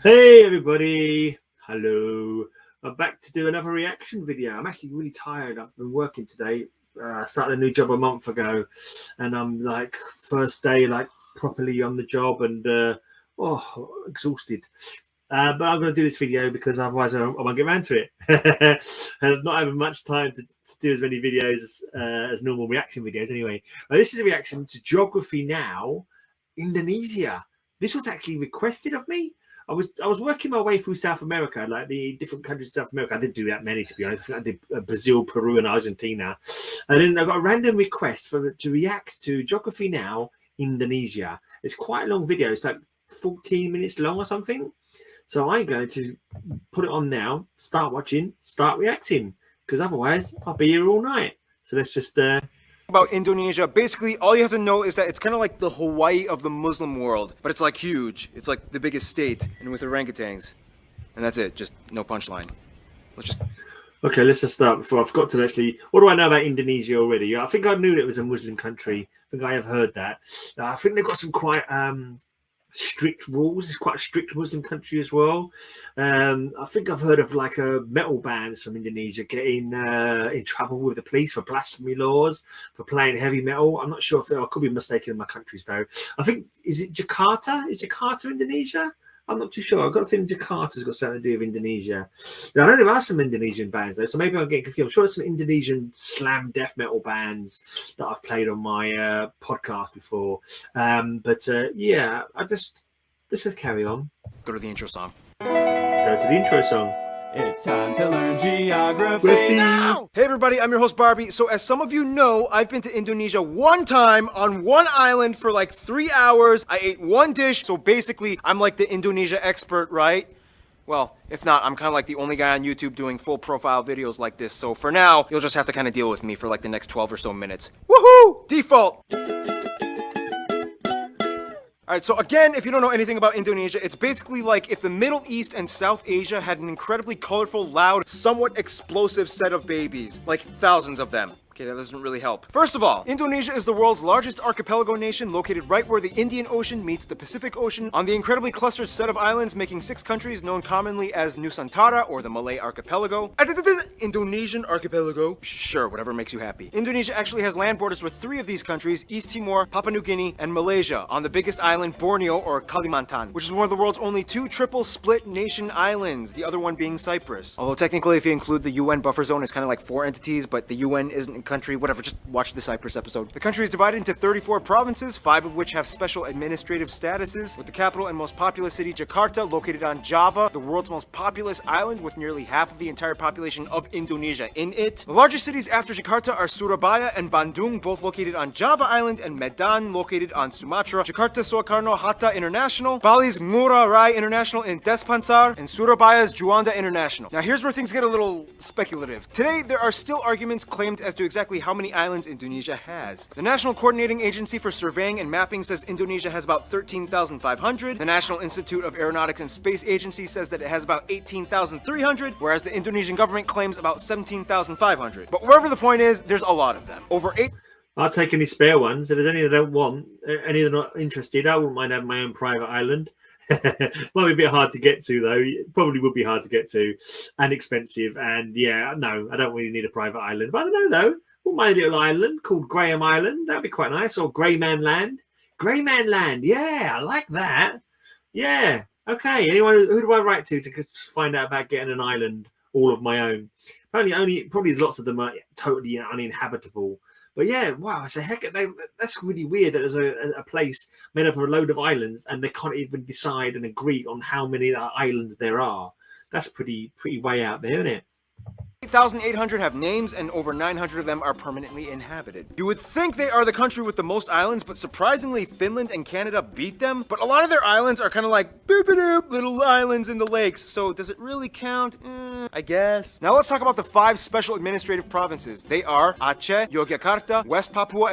Hey everybody, hello. I'm back to do another reaction video. I'm actually really tired. I've been working today. I started a new job a month ago, and I'm like first day like properly on the job and exhausted. But I'm going to do this video because otherwise I won't get around to it. I'm not having much time to do as many videos as normal reaction videos anyway. This is a reaction to Geography Now, Indonesia. This was actually requested of me. I was working my way through South America, like the different countries of South America. I didn't do that many, to be honest. I think I did Brazil, Peru, and Argentina. And then I got a random request to react to Geography Now, Indonesia. It's quite a long video. It's like 14 minutes long or something. So I'm going to put it on now, start watching, start reacting, because otherwise I'll be here all night. So let's just... about Indonesia, basically all you have to know is that it's kind of like the Hawaii of the Muslim world, but it's like huge. It's like the biggest state, and with orangutans. And that's it, just no punchline. Okay, let's just start before I forgot to actually... What do I know about Indonesia already? I think I knew it was a Muslim country. I think I have heard that. I think they've got some quite strict rules. It's quite a strict Muslim country as well. I think I've heard of like a metal bands from Indonesia getting in trouble with the police for blasphemy laws for playing heavy metal. I'm not sure if I could be mistaken in my countries though. I think, is it Jakarta? Is Jakarta Indonesia? I'm not too sure. I've got a feeling Jakarta's got something to do with Indonesia. Now, I know there are some Indonesian bands though, so maybe I'm getting confused. I'm sure there's some Indonesian slam death metal bands that I've played on my podcast before. Yeah, let's just carry on. Go to the intro song. Go to the intro song. It's time to learn geography now! Hey everybody, I'm your host Barbie. So as some of you know, I've been to Indonesia one time on one island for like 3 hours. I ate one dish, so basically I'm like the Indonesia expert, right? Well, if not, I'm kind of like the only guy on YouTube doing full profile videos like this. So for now, you'll just have to kind of deal with me for like the next 12 or so minutes. Woohoo! Default! Alright, so again, if you don't know anything about Indonesia, it's basically like if the Middle East and South Asia had an incredibly colorful, loud, somewhat explosive set of babies. Like thousands of them. Okay, that doesn't really help. First of all, Indonesia is the world's largest archipelago nation, located right where the Indian Ocean meets the Pacific Ocean, on the incredibly clustered set of islands, making 6 countries known commonly as Nusantara, or the Malay Archipelago. Indonesian Archipelago. Sure, whatever makes you happy. Indonesia actually has land borders with 3 of these countries, East Timor, Papua New Guinea, and Malaysia, on the biggest island, Borneo, or Kalimantan, which is one of the world's only 2 triple split nation islands, the other one being Cyprus. Although technically, if you include the UN buffer zone, it's kind of like 4 entities, but the UN isn't a country, whatever, just watch the Cyprus episode. The country is divided into 34 provinces, 5 of which have special administrative statuses, with the capital and most populous city, Jakarta, located on Java, the world's most populous island with nearly half of the entire population of Indonesia in it. The largest cities after Jakarta are Surabaya and Bandung, both located on Java Island, and Medan, located on Sumatra. Jakarta Soekarno-Hatta International, Bali's Ngurah Rai International in Denpasar, and Surabaya's Juanda International. Now here's where things get a little speculative. Today, there are still arguments claimed as to exactly how many islands Indonesia has. The National Coordinating Agency for Surveying and Mapping says Indonesia has about 13,500. The National Institute of Aeronautics and Space Agency says that it has about 18,300, whereas the Indonesian government claims about 17,500. But wherever the point is, there's a lot of them. Over 8... I'll take any spare ones. If there's any that I don't want, any that are not interested, I wouldn't mind having my own private island. Might be a bit hard to get to though. It probably would be hard to get to and expensive. And yeah, no, I don't really need a private island. But I don't know though. Wouldn't mind a little island called Graham Island. That'd be quite nice. Or Greyman Land. Greyman Land. Yeah, I like that. Yeah. Okay. Anyone? Who do I write to find out about getting an island all of my own? Probably lots of them are totally uninhabitable. But yeah, wow, I say, heck, that's really weird that there's a place made up of a load of islands and they can't even decide and agree on how many islands there are. That's pretty way out there, isn't it? 8,800 have names, and over 900 of them are permanently inhabited. You would think they are the country with the most islands, but surprisingly, Finland and Canada beat them. But a lot of their islands are kind of like boop-a-doop little islands in the lakes, so does it really count? I guess. Now let's talk about the 5 special administrative provinces. They are Aceh, Yogyakarta, West Papua,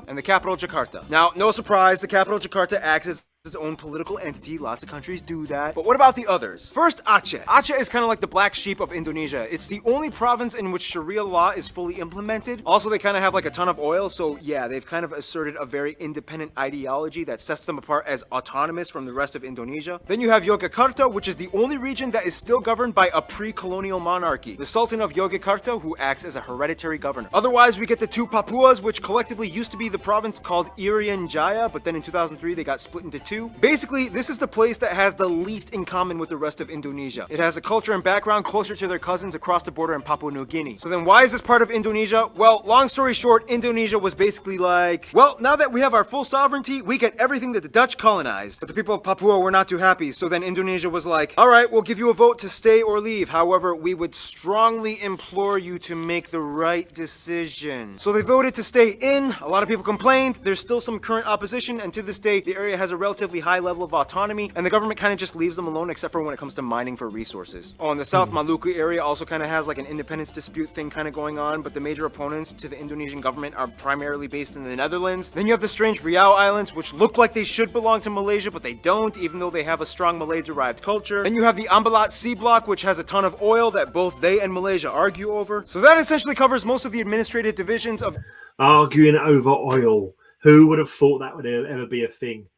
and the capital Jakarta. Now, no surprise, the capital Jakarta acts as its own political entity. Lots of countries do that. But what about the others? First, Aceh. Aceh is kind of like the black sheep of Indonesia. It's the only province in which Sharia law is fully implemented. Also, they kind of have like a ton of oil, so yeah, they've kind of asserted a very independent ideology that sets them apart as autonomous from the rest of Indonesia. Then you have Yogyakarta, which is the only region that is still governed by a pre-colonial monarchy, the Sultan of Yogyakarta, who acts as a hereditary governor. Otherwise, we get the two Papuas, which collectively used to be the province called Irian Jaya, but then in 2003 they got split into two. Basically, this is the place that has the least in common with the rest of Indonesia. It has a culture and background closer to their cousins across the border in Papua New Guinea. So then why is this part of Indonesia? Well, long story short, Indonesia was basically like, well, now that we have our full sovereignty, we get everything that the Dutch colonized. But the people of Papua were not too happy, so then Indonesia was like, all right, we'll give you a vote to stay or leave. However, we would strongly implore you to make the right decision. So they voted to stay in. A lot of people complained. There's still some current opposition, and to this day, the area has a relatively high level of autonomy, and the government kind of just leaves them alone except for when it comes to mining for resources. Oh, and the South Maluku area also kind of has like an independence dispute thing kind of going on, but the major opponents to the Indonesian government are primarily based in the Netherlands. Then you have the strange Riau Islands, which look like they should belong to Malaysia, but they don't, even though they have a strong Malay-derived culture. Then you have the Ambalat Sea Block, which has a ton of oil that both they and Malaysia argue over. So that essentially covers most of the administrative divisions of arguing over oil. Who would have thought that would ever be a thing?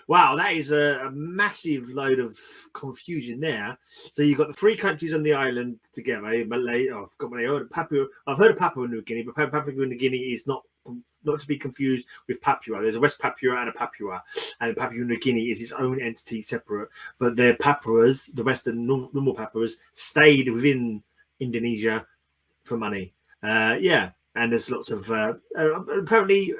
Wow, that is a massive load of confusion there. So you've got the three countries on the island together. Malay, oh, I've got Malay, Papua. I've heard of Papua New Guinea, but Papua New Guinea is not to be confused with Papua. There's a West Papua and a Papua, and Papua New Guinea is its own entity, separate. But the Papuas, the Western normal Papuas, stayed within Indonesia for money. Yeah. And there's lots of apparently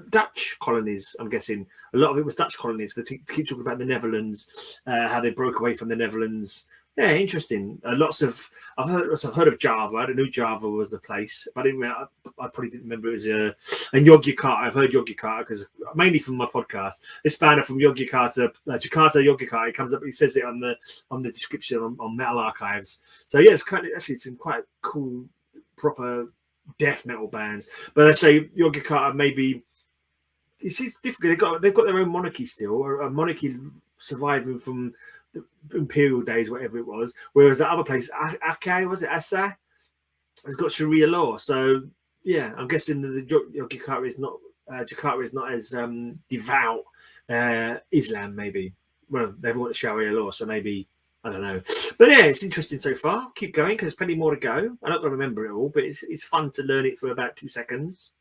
Dutch colonies. I'm guessing a lot of it was Dutch colonies. They keep talking about the Netherlands, how they broke away from the Netherlands. Yeah, interesting. I've heard of Java. I knew Java was the place, but I probably didn't remember it was and Yogyakarta. I've heard Yogyakarta because mainly from my podcast. This banner from Yogyakarta, Jakarta, Yogyakarta. It comes up. It says it on the description on Metal Archives. So yeah, it's actually some quite cool, proper death metal bands. But I say Yogyakarta maybe it's difficult. They've got their own monarchy still, a monarchy surviving from the imperial days, whatever it was. Whereas the other place, Aceh, was it Aceh? Has got Sharia law. So yeah, I'm guessing the Yogyakarta is not Jakarta is not as devout Islam. Maybe well they've got Sharia law, so maybe. I don't know. But yeah, it's interesting so far. Keep going because there's plenty more to go. I'm not going to remember it all, but it's fun to learn it for about 2 seconds.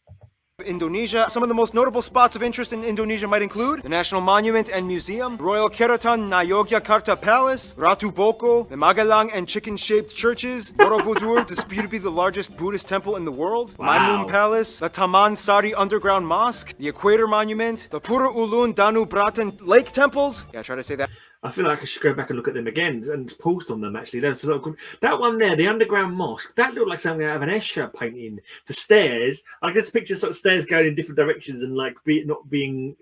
Indonesia. Some of the most notable spots of interest in Indonesia might include the National Monument and Museum, Royal Keraton na Yogyakarta Palace, Ratu Boko, the Magelang and chicken-shaped churches, Borobudur, disputed to be the largest Buddhist temple in the world, Wow. Maimun Palace, the Taman Sari Underground Mosque, the Equator Monument, the Pura Ulun Danu Bratan Lake Temples. Yeah, try to say that. I feel like I should go back and look at them again and pause on them. Actually, there's a lot of good. That one there, the underground mosque, that looked like something out of an Escher painting. The stairs, I just picture sort of stairs going in different directions and like not being,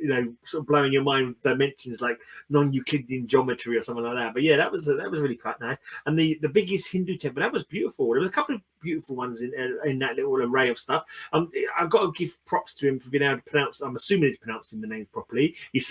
sort of blowing your mind with dimensions like non-Euclidean geometry or something like that. But yeah, that was really quite nice. And the biggest Hindu temple, that was beautiful. There was a couple of beautiful ones in that little array of stuff. I've got to give props to him for being able to pronounce. I'm assuming he's pronouncing the names properly. He's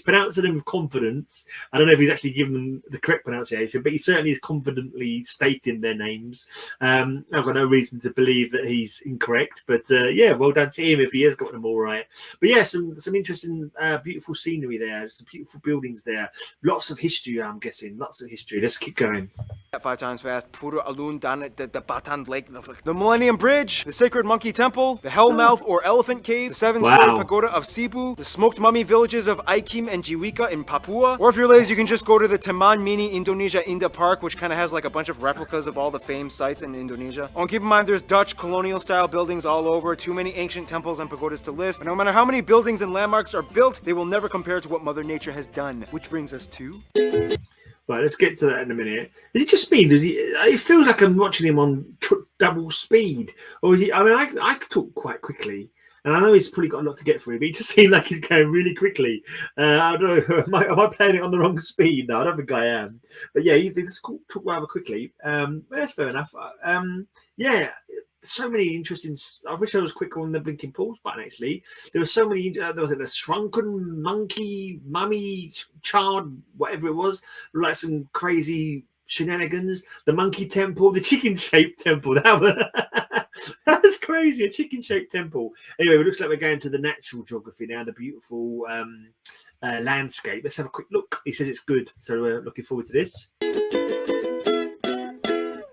pronouncing them with confidence. I don't know if he's actually given them the correct pronunciation, but he certainly is confidently stating their names. I've got no reason to believe that he's incorrect, but yeah, well done to him if he has got them all right. But yeah, some interesting, beautiful scenery there, some beautiful buildings there, lots of history. I'm guessing lots of history. Let's keep going. 5 times fast. Pura Alun Dan the Batan Lake, the Millennium Bridge, the Sacred Monkey Temple, the Hellmouth or Elephant Cave, the 7-story pagoda of Cebu, the smoked mummy villages of Aikim and Jiwika in Papua. Or if you're lazy, you can just go to the Taman Mini Indonesia Indah Park, which kind of has like a bunch of replicas of all the famed sites in Indonesia. Oh, and keep in mind, there's Dutch colonial style buildings all over, too many ancient temples and pagodas to list. But no matter how many buildings and landmarks are built, they will never compare to what Mother Nature has done. Which brings us to... Right, let's get to that in a minute. Is it just me? It feels like I'm watching him on double speed, or is he? I mean, I talk quite quickly, and I know he's probably got a lot to get through, but he just seems like he's going really quickly. I don't know. Am I playing it on the wrong speed? No, I don't think I am. But yeah, he just talk rather quickly. But that's fair enough. Yeah, so many interesting. I wish I was quicker on the blinking pause button. Actually, there were so many. There was the shrunken monkey, mummy, child, whatever it was, like some crazy shenanigans. The monkey temple, the chicken-shaped temple. That was crazy. A chicken-shaped temple. Anyway, it looks like we're going to the natural geography now. The beautiful landscape. Let's have a quick look. He says it's good, so we're looking forward to this.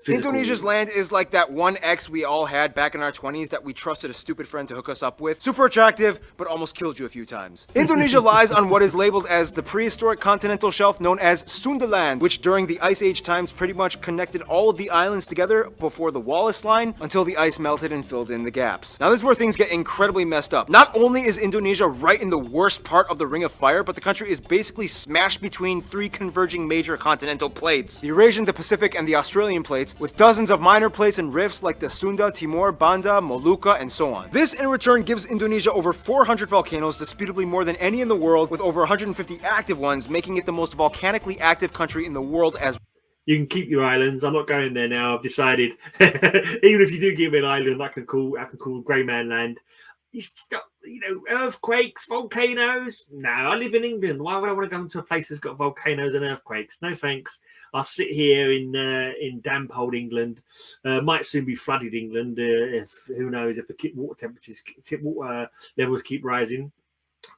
Indonesia's land is like that one ex we all had back in our 20s that we trusted a stupid friend to hook us up with. Super attractive, but almost killed you a few times. Indonesia lies on what is labeled as the prehistoric continental shelf known as Sundaland, which during the Ice Age times pretty much connected all of the islands together before the Wallace Line until the ice melted and filled in the gaps. Now this is where things get incredibly messed up. Not only is Indonesia right in the worst part of the Ring of Fire, but the country is basically smashed between three converging major continental plates: the Eurasian, the Pacific, and the Australian plates, with dozens of minor plates and rifts like the Sunda, Timor, Banda, Molucca, and so on. This in return gives Indonesia over 400 volcanoes, disputably more than any in the world, with over 150 active ones, making it the most volcanically active country in the world as You can keep your islands. I'm not going there now. I've decided. Even if you do give me an island, I can call Greyman land. It's got, earthquakes, volcanoes. No, I live in England. Why would I want to go to a place that's got volcanoes and earthquakes? No thanks. I'll sit here in damp old England. Might soon be flooded England. If who knows if the water levels keep rising.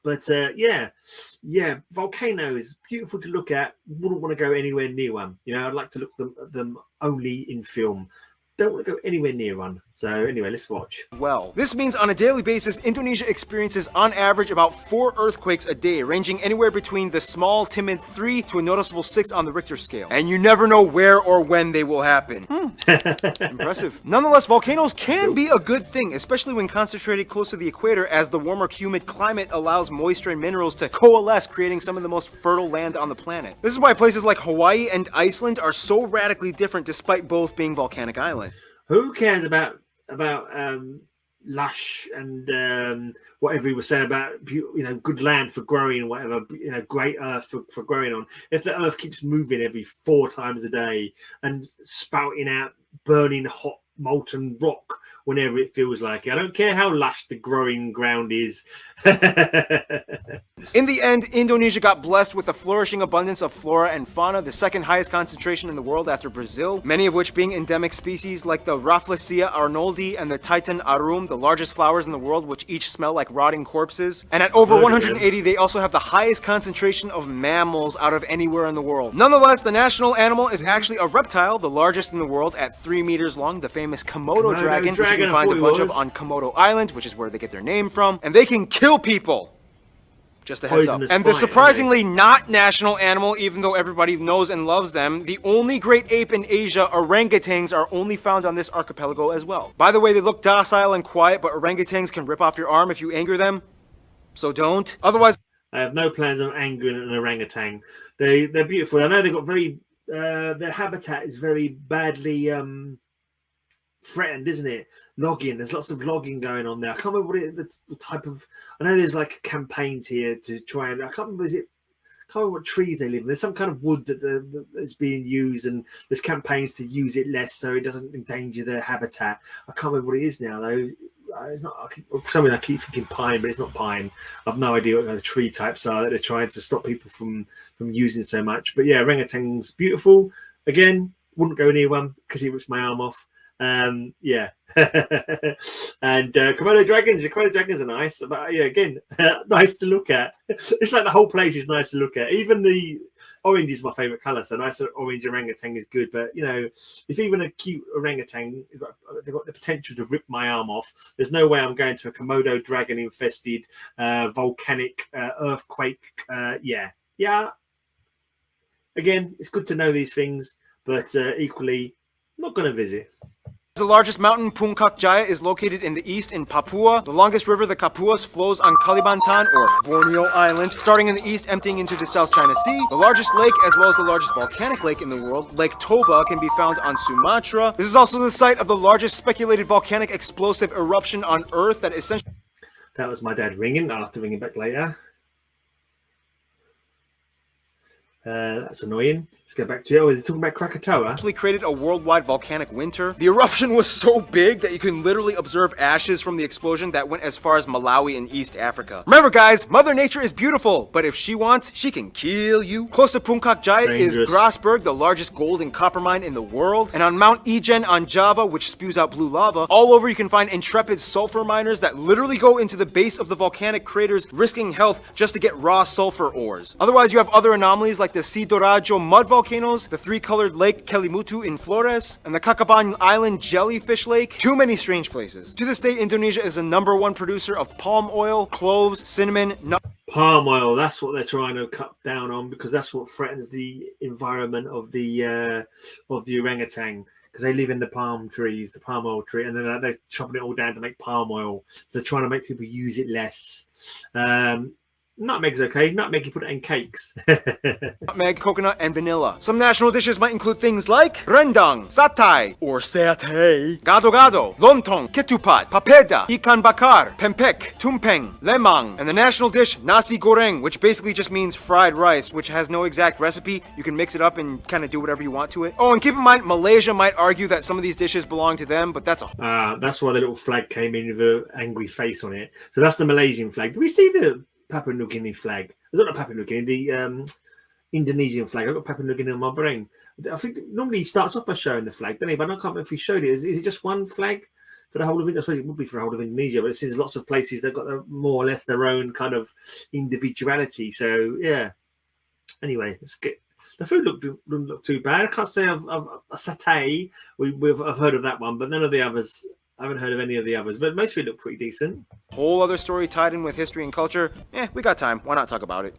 But yeah, volcanoes, beautiful to look at. Wouldn't want to go anywhere near one. I'd like to look at them only in film. Don't want to go anywhere near one. So anyway, let's watch. well. This means on a daily basis, Indonesia experiences on average about 4 earthquakes a day, ranging anywhere between the small, timid 3 to a noticeable 6 on the Richter scale. And you never know where or when they will happen. Impressive. Nonetheless, volcanoes can be a good thing, especially when concentrated close to the equator, as the warmer, humid climate allows moisture and minerals to coalesce, creating some of the most fertile land on the planet. This is why places like Hawaii and Iceland are so radically different despite both being volcanic islands. Who cares about lush and whatever he was saying about good land for growing, whatever, great earth for growing on? If the earth keeps moving every 4 times a day and spouting out burning hot molten rock whenever it feels like it, I don't care how lush the growing ground is. In the end, Indonesia got blessed with a flourishing abundance of flora and fauna, the second highest concentration in the world after Brazil, many of which being endemic species like the Rafflesia arnoldi and the Titan arum, the largest flowers in the world, which each smell like rotting corpses. And at over 180, they also have the highest concentration of mammals out of anywhere in the world. Nonetheless, the national animal is actually a reptile, the largest in the world at 3 meters long, the famous Komodo dragon, which you can find a bunch of on Komodo Island, which is where they get their name from, and they can kill people. Just a heads up. And the surprisingly not national animal, even though everybody knows and loves them, the only great ape in Asia, orangutans, are only found on this archipelago as well. By the way, they look docile and quiet, but orangutans can rip off your arm if you anger them. So don't. Otherwise, I have no plans on angering an orangutan. They're beautiful. I know they've got their habitat is very badly threatened, isn't it? Logging. There's lots of logging going on there. I can't remember what the type of. I know there's like campaigns here to try and. I can't remember. I can't remember what trees they live in. There's some kind of wood that is being used, and there's campaigns to use it less so it doesn't endanger their habitat. I can't remember what it is now though. It's not something I keep thinking pine, but it's not pine. I've no idea what the tree types are that they're trying to stop people from using so much. But yeah, orangutan's beautiful. Again, wouldn't go near one because he rips my arm off. Yeah. And Komodo dragons are nice, but yeah, again, nice to look at. It's like the whole place is nice to look at. Even the orange is my favorite color, so nice orange orangutan is good. But if even a cute orangutan, they've got the potential to rip my arm off, there's no way I'm going to a Komodo dragon infested volcanic earthquake. Yeah. Again, it's good to know these things, but equally I'm not going to visit. the largest mountain, Puncak Jaya, is located in the east in Papua. The longest river, the Kapuas, flows on Kalimantan, or Borneo Island, starting in the east, emptying into the South China Sea. The largest lake, as well as the largest volcanic lake in the world, Lake Toba, can be found on Sumatra. This is also the site of the largest speculated volcanic explosive eruption on Earth that essentially... That was my dad ringing. I'll have to ring him back later. That's annoying. Let's go back to it. Oh, is it talking about Krakatoa? Actually created a worldwide volcanic winter. The eruption was so big that you can literally observe ashes from the explosion that went as far as Malawi in East Africa. Remember guys, Mother Nature is beautiful, but if she wants, she can kill you. Close to Puncak Jaya is Grasberg, the largest gold and copper mine in the world. And on Mount Ijen on Java, which spews out blue lava, all over you can find intrepid sulfur miners that literally go into the base of the volcanic craters, risking health just to get raw sulfur ores. Otherwise, you have other anomalies like the Sidoarjo mud volcanoes, the three-colored lake Kelimutu in Flores, and the Kakaban Island jellyfish lake. Too many strange places. To this day, Indonesia is the #1 producer of palm oil, cloves, cinnamon, palm oil. That's what they're trying to cut down on, because that's what threatens the environment of the orangutan, because they live in the palm trees, the palm oil tree, and then they're chopping it all down to make palm oil. So they're trying to make people use it less. Nutmeg's okay. Nutmeg, you put it in cakes. nutmeg, coconut, and vanilla. Some national dishes might include things like rendang, satay, or satay, gado-gado, lontong, ketupat, papeda, ikan bakar, pempek, tumpeng, lemang, and the national dish nasi goreng, which basically just means fried rice, which has no exact recipe. You can mix it up and kind of do whatever you want to it. Oh, and keep in mind, Malaysia might argue that some of these dishes belong to them, but that's that's why the little flag came in with an angry face on it. So that's the Malaysian flag. Do we see the Papua New Guinea flag? It's not Papua New Guinea, the Indonesian flag. I've got Papua New Guinea in my brain. I think normally he starts off by showing the flag, doesn't he? But I can't remember if he showed it. Is it just one flag for the whole of Indonesia? I suppose it would be for the whole of Indonesia, but it seems lots of places they've got more or less their own kind of individuality. So yeah. Anyway, let's get. The food didn't look too bad. I can't say I've a satay. I've heard of that one, but none of the others. I haven't heard of any of the others, but most of it look pretty decent. Whole other story tied in with history and culture. We got time. Why not talk about it?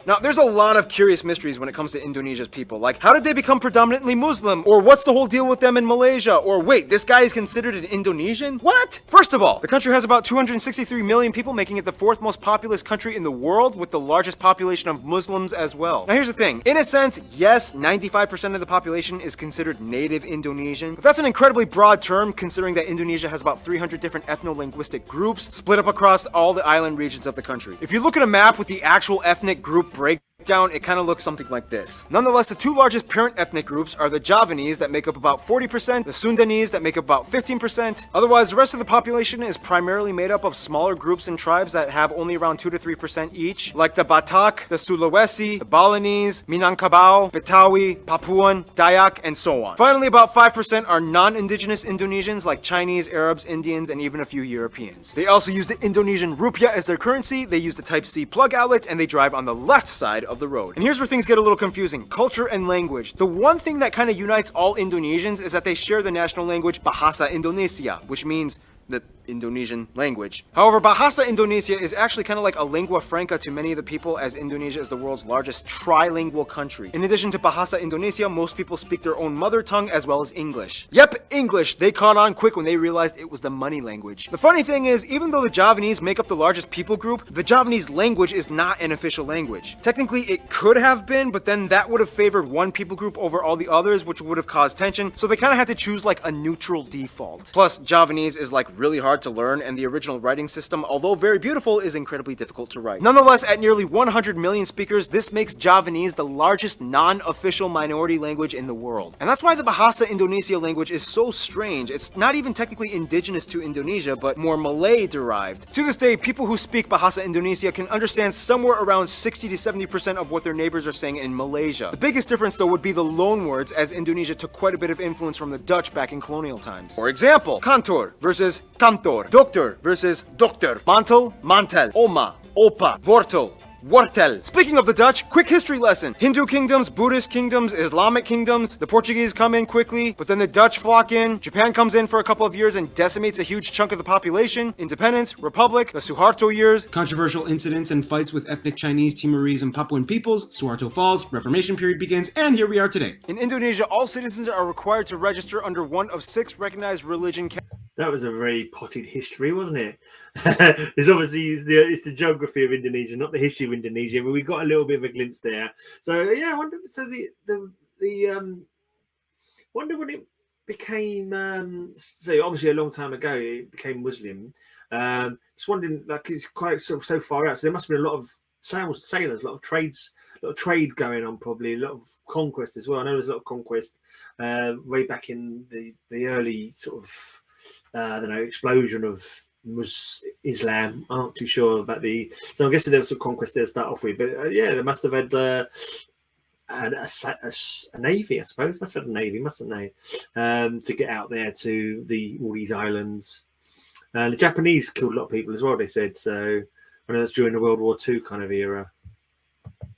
Now, there's a lot of curious mysteries when it comes to Indonesia's people. Like, how did they become predominantly Muslim? Or what's the whole deal with them in Malaysia? Or wait, this guy is considered an Indonesian? What? First of all, the country has about 263 million people, making it the 4th most populous country in the world, with the largest population of Muslims as well. Now, here's the thing. In a sense, yes, 95% of the population is considered native Indonesian, but that's an incredibly broad term considering that Indonesia has about 300 different ethno-linguistic groups split up across all the island regions of the country. If you look at a map with the actual ethnic group breakdown, it kind of looks something like this. Nonetheless, the two largest parent ethnic groups are the Javanese that make up about 40%, the Sundanese that make up about 15%. Otherwise, the rest of the population is primarily made up of smaller groups and tribes that have only around 2 to 3% each, like the Batak, the Sulawesi, the Balinese, Minangkabau, Betawi, Papuan, Dayak, and so on. Finally, about 5% are non-indigenous Indonesians like Chinese, Arabs, Indians, and even a few Europeans. They also use the Indonesian rupiah as their currency, they use the Type-C plug outlet, and they drive on the left side of the road. And here's where things get a little confusing. Culture and language. The one thing that kind of unites all Indonesians is that they share the national language Bahasa Indonesia, which means the Indonesian language. However, Bahasa Indonesia is actually kind of like a lingua franca to many of the people, as Indonesia is the world's largest trilingual country. In addition to Bahasa Indonesia, most people speak their own mother tongue as well as English. Yep, English. They caught on quick when they realized it was the money language. The funny thing is, even though the Javanese make up the largest people group, the Javanese language is not an official language. Technically, it could have been, but then that would have favored one people group over all the others, which would have caused tension, so they kind of had to choose like a neutral default. Plus, Javanese is like really hard to learn, and the original writing system, although very beautiful, is incredibly difficult to write. Nonetheless, at nearly 100 million speakers, this makes Javanese the largest non-official minority language in the world. And that's why the Bahasa Indonesia language is so strange. It's not even technically indigenous to Indonesia, but more Malay-derived. To this day, people who speak Bahasa Indonesia can understand somewhere around 60 to 70% of what their neighbors are saying in Malaysia. The biggest difference, though, would be the loanwords, as Indonesia took quite a bit of influence from the Dutch back in colonial times. For example, kantor versus kantor, doctor versus dokter, mantel, mantel, oma, opa, wortel, wortel. Speaking of the Dutch, quick history lesson. Hindu kingdoms, Buddhist kingdoms, Islamic kingdoms, the Portuguese come in quickly, but then the Dutch flock in, Japan comes in for a couple of years and decimates a huge chunk of the population, independence, republic, the Suharto years, controversial incidents and fights with ethnic Chinese, Timorese, and Papuan peoples, Suharto falls, Reformation period begins, and here we are today. In Indonesia, all citizens are required to register under one of 6 recognized religion. That was a very potted history, wasn't it? It's obviously it's the geography of Indonesia, not the history of Indonesia, but we got a little bit of a glimpse there. So yeah, I wonder. So wonder when it became. So obviously a long time ago it became Muslim. Just wondering, like it's quite sort of so far out. So there must have been a lot of sailors, a lot of trade going on, probably a lot of conquest as well. I know there's a lot of conquest way back in the early sort of I don't know, explosion of Islam. I'm not too sure about so I'm guessing there was some conquest there to start off with, but yeah, they must have had a navy, I suppose. Must have had a navy, mustn't they, to get out there to all these islands. The Japanese killed a lot of people as well, they said. So I know that's during the World War II kind of era.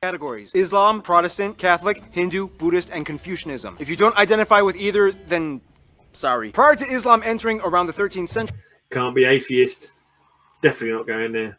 Categories: Islam, Protestant, Catholic, Hindu, Buddhist, and Confucianism. If you don't identify with either, then sorry. Prior to Islam entering around the 13th century, Can't be atheist. Definitely not going there.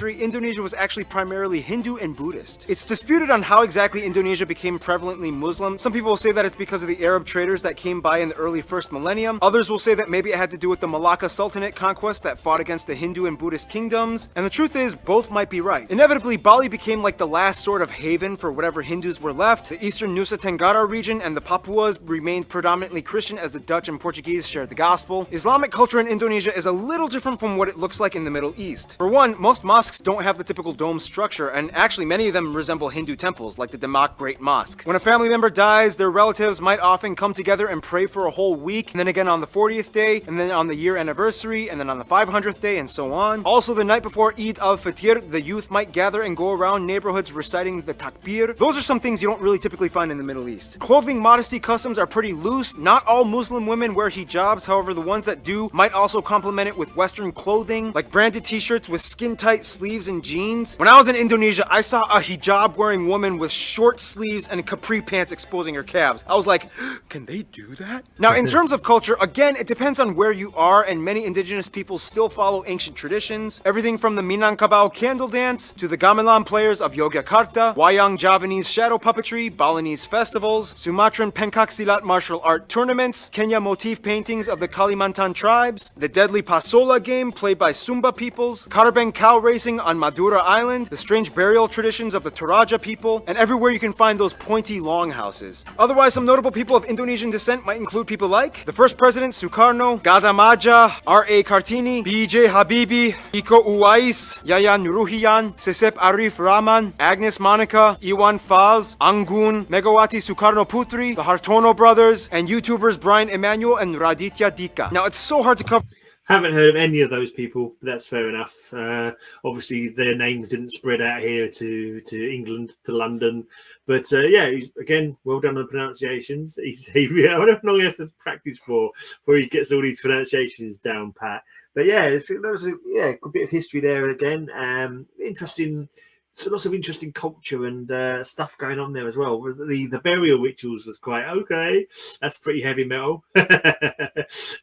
Indonesia was actually primarily Hindu and Buddhist. It's disputed on how exactly Indonesia became prevalently Muslim. Some people will say that it's because of the Arab traders that came by in the early first millennium. Others will say that maybe it had to do with the Malacca Sultanate conquest that fought against the Hindu and Buddhist kingdoms. And the truth is, both might be right. Inevitably, Bali became like the last sort of haven for whatever Hindus were left. The eastern Nusa Tenggara region and the Papuas remained predominantly Christian as the Dutch and Portuguese shared the gospel. Islamic culture in Indonesia is a little different from what it looks like in the Middle East. For one, most mosques don't have the typical dome structure, and actually many of them resemble Hindu temples, like the Demak Great Mosque. When a family member dies, their relatives might often come together and pray for a whole week, and then again on the 40th day, and then on the year anniversary, and then on the 500th day, and so on. Also, the night before Eid al-Fitr, the youth might gather and go around neighborhoods reciting the takbir. Those are some things you don't really typically find in the Middle East. Clothing modesty customs are pretty loose. Not all Muslim women wear hijabs, however the ones that do might also complement it with Western clothing, like branded t-shirts with skin-tight sleeves and jeans. When I was in Indonesia, I saw a hijab-wearing woman with short sleeves and capri pants exposing her calves. I was like, can they do that? Now, in terms of culture, again, it depends on where you are, and many indigenous peoples still follow ancient traditions. Everything from the Minangkabau candle dance, to the gamelan players of Yogyakarta, Wayang Javanese shadow puppetry, Balinese festivals, Sumatran pencak silat martial art tournaments, Kenya motif paintings of the Kalimantan tribes, the deadly Pasola game played by Sumba peoples, Karabeng cow racing on Madura Island, the strange burial traditions of the Toraja people, and everywhere you can find those pointy longhouses. Otherwise, some notable people of Indonesian descent might include people like the first president Sukarno, Gada Maja, R.A. Kartini, B.J. Habibie, Iko Uwais, Yayan Ruhian, Sesep Arif Rahman, Agnes Monica, Iwan Fals, Anggun, Megawati Sukarno Putri, the Hartono brothers, and YouTubers Brian Emanuel and Raditya Dika. Now, it's so hard to cover. Haven't heard of any of those people, but that's fair enough. Obviously, their names didn't spread out here to England, to London. But yeah, again, well done on the pronunciations. I don't know how long he has to practice for before he gets all these pronunciations down pat. But yeah, there was a good bit of history there again. Interesting. So lots of interesting culture and stuff going on there as well. The burial rituals was quite okay. That's pretty heavy metal.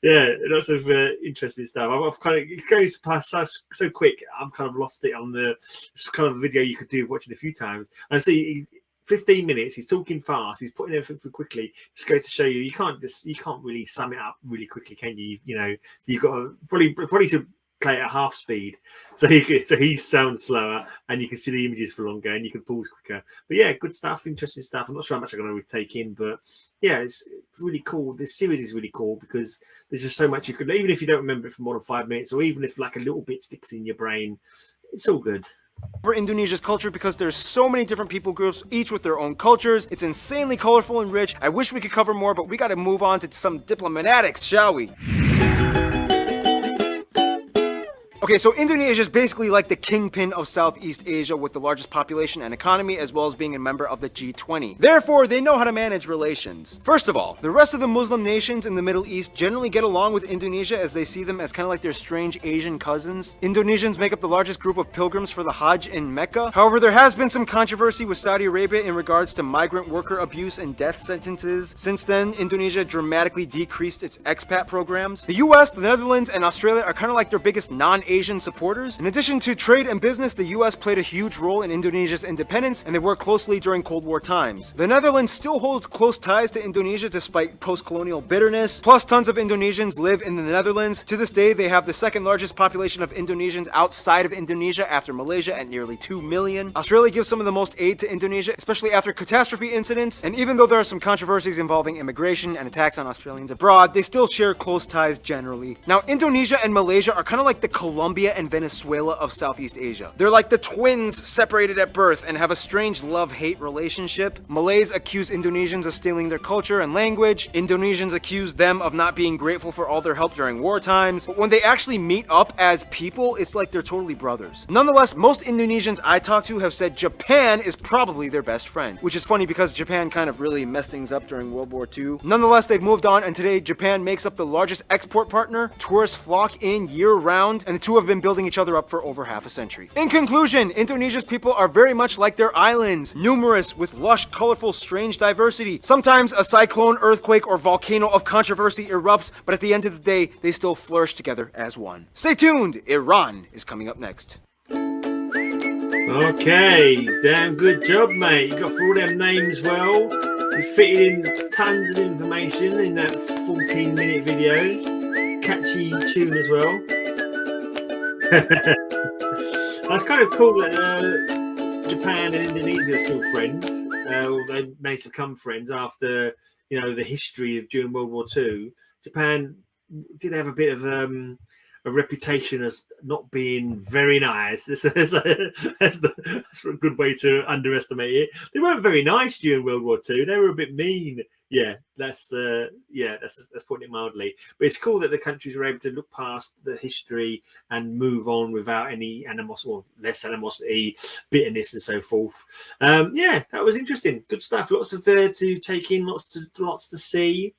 Yeah, lots of interesting stuff. I've kind of, it goes past so quick. I'm kind of lost it on it's kind of a video you could do watching a few times. I see 15 minutes. He's talking fast. He's putting everything through quickly. Just goes to show you can't really sum it up really quickly, can you? You know, so you've got to probably should play at half speed, so he sounds slower, and you can see the images for longer, and you can pause quicker. But yeah, good stuff, interesting stuff. I'm not sure how much I'm going to take in, but yeah, it's really cool. This series is really cool because there's just so much you could, even if you don't remember it for more than 5 minutes, or even if like a little bit sticks in your brain, it's all good. For Indonesia's culture, because there's so many different people groups, each with their own cultures. It's insanely colorful and rich. I wish we could cover more, but we got to move on to some diplomatics, shall we? Okay, so Indonesia is basically like the kingpin of Southeast Asia with the largest population and economy, as well as being a member of the G20. Therefore, they know how to manage relations. First of all, the rest of the Muslim nations in the Middle East generally get along with Indonesia as they see them as kind of like their strange Asian cousins. Indonesians make up the largest group of pilgrims for the Hajj in Mecca. However, there has been some controversy with Saudi Arabia in regards to migrant worker abuse and death sentences. Since then, Indonesia dramatically decreased its expat programs. The US, the Netherlands, and Australia are kind of like their biggest non-Asian supporters. In addition to trade and business, the US played a huge role in Indonesia's independence, and they worked closely during Cold War times. The Netherlands still holds close ties to Indonesia despite post-colonial bitterness. Plus, tons of Indonesians live in the Netherlands. To this day, they have the second largest population of Indonesians outside of Indonesia after Malaysia at nearly 2 million. Australia gives some of the most aid to Indonesia, especially after catastrophe incidents. And even though there are some controversies involving immigration and attacks on Australians abroad, they still share close ties generally. Now, Indonesia and Malaysia are kind of like the Colombia and Venezuela of Southeast Asia. They're like the twins separated at birth and have a strange love-hate relationship. Malays accuse Indonesians of stealing their culture and language. Indonesians accuse them of not being grateful for all their help during war times. But when they actually meet up as people, it's like they're totally brothers. Nonetheless, most Indonesians I talked to have said Japan is probably their best friend, which is funny because Japan kind of really messed things up during World War II. Nonetheless, they've moved on, and today Japan makes up the largest export partner. Tourists flock in year-round, and the two have been building each other up for over half a century. In conclusion, Indonesia's people are very much like their islands, numerous with lush, colorful, strange diversity. Sometimes a cyclone, earthquake, or volcano of controversy erupts, but at the end of the day, they still flourish together as one. Stay tuned, Iran is coming up next. Okay, damn good job, mate. You got through all them names well. You fitted in tons of information in that 14-minute video. Catchy tune as well. That's kind of cool that Japan and Indonesia are still friends. They managed to become friends after, you know, the history of during World War II. Japan did have a bit of a reputation as not being very nice. That's a good way to underestimate it. They weren't very nice during World War II. They were a bit mean. Yeah, that's putting it mildly. But it's cool that the countries were able to look past the history and move on without any animosity, or less animosity, bitterness, and so forth. Yeah, that was interesting. Good stuff. Lots of there to take in. Lots to see.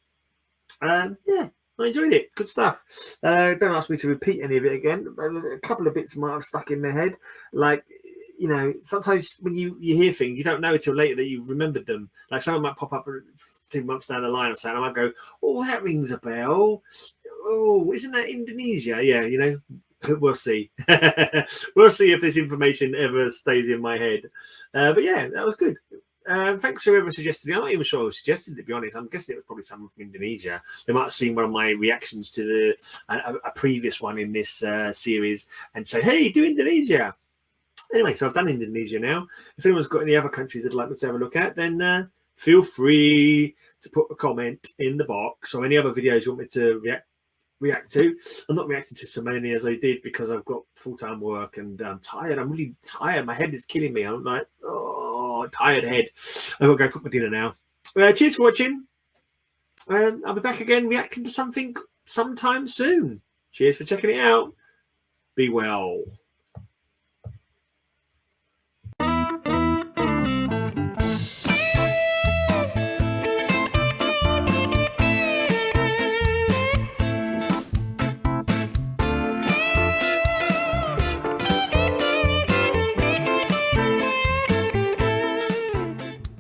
Yeah. I enjoyed it. Good stuff. Don't ask me to repeat any of it again. A couple of bits might have stuck in my head. Like, you know, sometimes when you hear things, you don't know until later that you've remembered them. Like someone might pop up 2 months down the line or something, and I might go, oh, that rings a bell. Oh, isn't that Indonesia? Yeah, you know, we'll see. We'll see if this information ever stays in my head. But yeah, that was good. Thanks to whoever suggested it. I'm not even sure who suggested it, to be honest. I'm guessing it was probably someone from Indonesia. They might have seen one of my reactions to a previous one in this series and say, hey, do Indonesia. Anyway, so I've done Indonesia now. If anyone's got any other countries they'd like me to have a look at, then feel free to put a comment in the box, or any other videos you want me to react to. I'm not reacting to so many as I did because I've got full-time work and I'm tired. I'm really tired. My head is killing me. I'm like, oh, tired head. I've got to go cook my dinner now. Cheers for watching. I'll be back again reacting to something sometime soon. Cheers for checking it out. Be well.